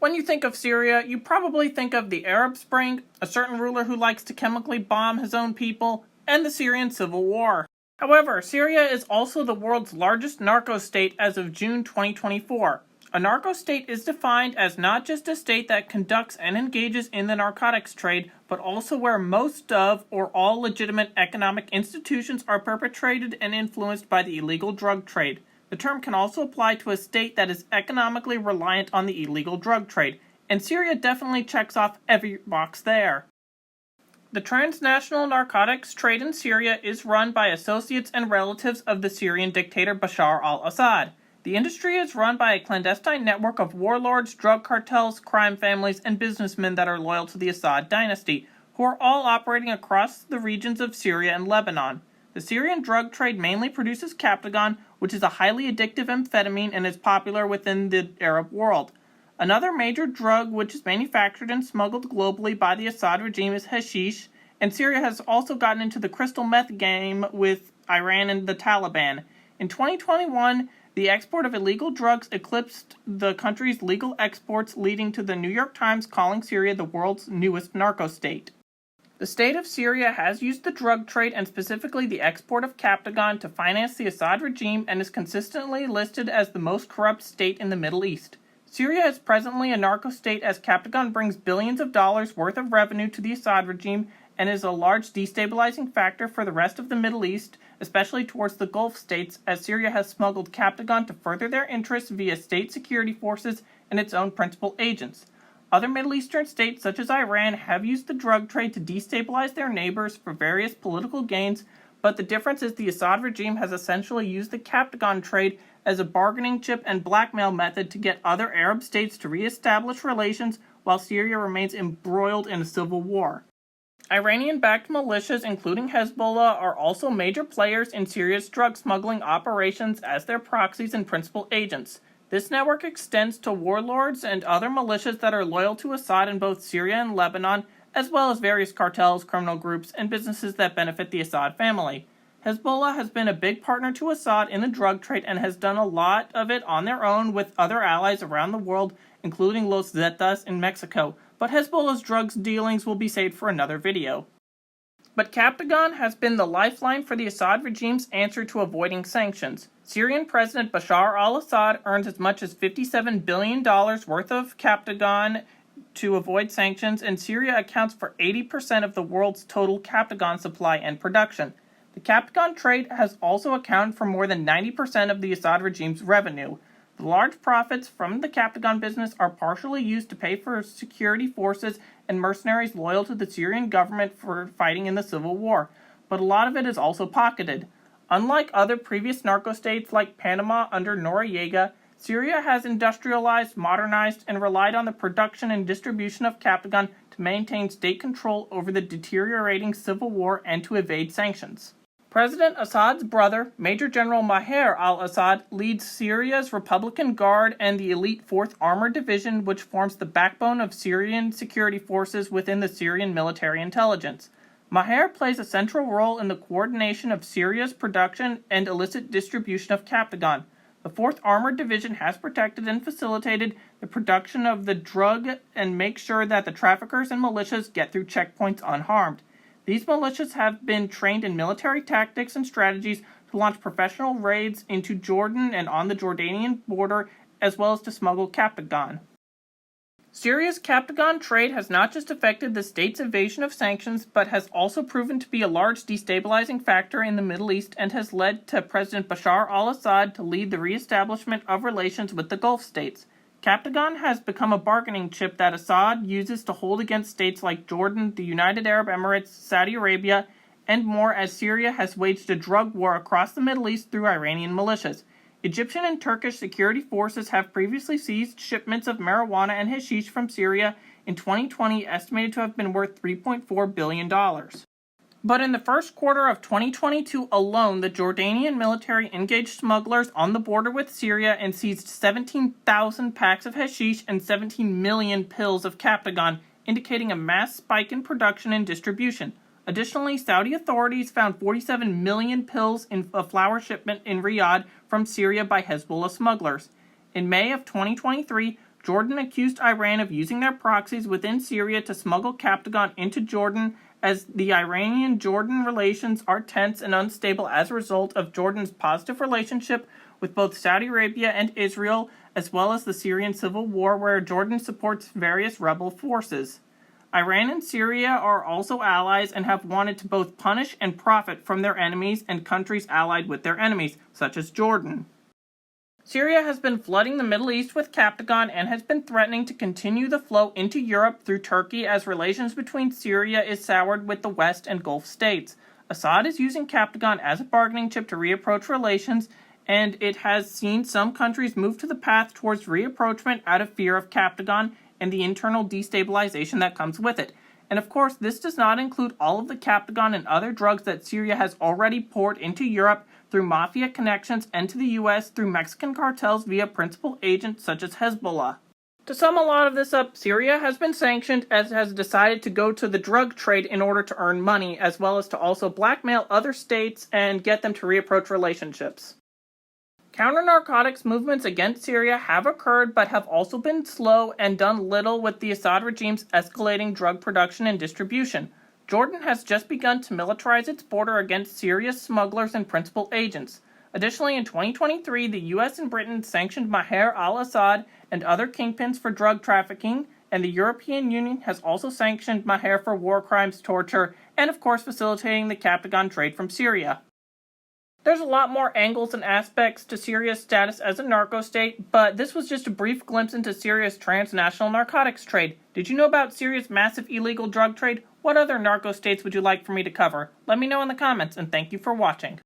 When you think of Syria, you probably think of the Arab Spring, a certain ruler who likes to chemically bomb his own people, and the Syrian Civil War. However, Syria is also the world's largest narco-state as of June 2024. A narco-state is defined as not just a state that conducts and engages in the narcotics trade, but also where most of or all legitimate economic institutions are perpetrated and influenced by the illegal drug trade. The term can also apply to a state that is economically reliant on the illegal drug trade, and Syria definitely checks off every box there. The transnational narcotics trade in Syria is run by associates and relatives of the Syrian dictator Bashar al-Assad. The industry is run by a clandestine network of warlords, drug cartels, crime families, and businessmen that are loyal to the Assad dynasty, who are all operating across the regions of Syria and Lebanon. The Syrian drug trade mainly produces Captagon, which is a highly addictive amphetamine and is popular within the Arab world. Another major drug which is manufactured and smuggled globally by the Assad regime is hashish, and Syria has also gotten into the crystal meth game with Iran and the Taliban. In 2021, the export of illegal drugs eclipsed the country's legal exports, leading to the New York Times calling Syria the world's newest narco-state. The state of Syria has used the drug trade and specifically the export of Captagon to finance the Assad regime and is consistently listed as the most corrupt state in the Middle East. Syria is presently a narco-state as Captagon brings billions of dollars worth of revenue to the Assad regime and is a large destabilizing factor for the rest of the Middle East, especially towards the Gulf states, as Syria has smuggled Captagon to further their interests via state security forces and its own principal agents. Other Middle Eastern states, such as Iran, have used the drug trade to destabilize their neighbors for various political gains, but the difference is the Assad regime has essentially used the Captagon trade as a bargaining chip and blackmail method to get other Arab states to re-establish relations while Syria remains embroiled in a civil war. Iranian-backed militias, including Hezbollah, are also major players in Syria's drug smuggling operations as their proxies and principal agents. This network extends to warlords and other militias that are loyal to Assad in both Syria and Lebanon, as well as various cartels, criminal groups, and businesses that benefit the Assad family. Hezbollah has been a big partner to Assad in the drug trade and has done a lot of it on their own with other allies around the world, including Los Zetas in Mexico, but Hezbollah's drugs dealings will be saved for another video. But Captagon has been the lifeline for the Assad regime's answer to avoiding sanctions. Syrian President Bashar al-Assad earns as much as $57 billion worth of Captagon to avoid sanctions, and Syria accounts for 80% of the world's total Captagon supply and production. The Captagon trade has also accounted for more than 90% of the Assad regime's revenue. The large profits from the Captagon business are partially used to pay for security forces and mercenaries loyal to the Syrian government for fighting in the civil war, but a lot of it is also pocketed. Unlike other previous narco-states like Panama under Noriega, Syria has industrialized, modernized, and relied on the production and distribution of Captagon to maintain state control over the deteriorating civil war and to evade sanctions. President Assad's brother, Major General Maher al-Assad, leads Syria's Republican Guard and the elite 4th Armored Division, which forms the backbone of Syrian security forces within the Syrian military intelligence. Maher plays a central role in the coordination of Syria's production and illicit distribution of Captagon. The 4th Armored Division has protected and facilitated the production of the drug and makes sure that the traffickers and militias get through checkpoints unharmed. These militias have been trained in military tactics and strategies to launch professional raids into Jordan and on the Jordanian border, as well as to smuggle Captagon. Syria's Captagon trade has not just affected the state's evasion of sanctions, but has also proven to be a large destabilizing factor in the Middle East and has led to President Bashar al-Assad to lead the re-establishment of relations with the Gulf states. Captagon has become a bargaining chip that Assad uses to hold against states like Jordan, the United Arab Emirates, Saudi Arabia, and more as Syria has waged a drug war across the Middle East through Iranian militias. Egyptian and Turkish security forces have previously seized shipments of marijuana and hashish from Syria in 2020, estimated to have been worth $3.4 billion. But in the first quarter of 2022 alone, the Jordanian military engaged smugglers on the border with Syria and seized 17,000 packs of hashish and 17 million pills of Captagon, indicating a mass spike in production and distribution. Additionally, Saudi authorities found 47 million pills in a flour shipment in Riyadh from Syria by Hezbollah smugglers. In May of 2023, Jordan accused Iran of using their proxies within Syria to smuggle Captagon into Jordan, as the Iranian-Jordan relations are tense and unstable as a result of Jordan's positive relationship with both Saudi Arabia and Israel, as well as the Syrian civil war where Jordan supports various rebel forces. Iran and Syria are also allies and have wanted to both punish and profit from their enemies and countries allied with their enemies, such as Jordan. Syria has been flooding the Middle East with Captagon and has been threatening to continue the flow into Europe through Turkey as relations between Syria is soured with the West and Gulf states. Assad is using Captagon as a bargaining chip to reapproach relations, and it has seen some countries move to the path towards reapproachment out of fear of Captagon and the internal destabilization that comes with it. And of course, this does not include all of the Captagon and other drugs that Syria has already poured into Europe through mafia connections and to the US through Mexican cartels via principal agents such as Hezbollah. To sum a lot of this up, Syria has been sanctioned as it has decided to go to the drug trade in order to earn money, as well as to also blackmail other states and get them to reapproach relationships. Counter-narcotics movements against Syria have occurred but have also been slow and done little with the Assad regime's escalating drug production and distribution. Jordan has just begun to militarize its border against Syria's smugglers and principal agents. Additionally, in 2023, the US and Britain sanctioned Maher al-Assad and other kingpins for drug trafficking, and the European Union has also sanctioned Maher for war crimes, torture, and of course facilitating the Captagon trade from Syria. There's a lot more angles and aspects to Syria's status as a narco-state, but this was just a brief glimpse into Syria's transnational narcotics trade. Did you know about Syria's massive illegal drug trade? What other narco-states would you like for me to cover? Let me know in the comments, and thank you for watching.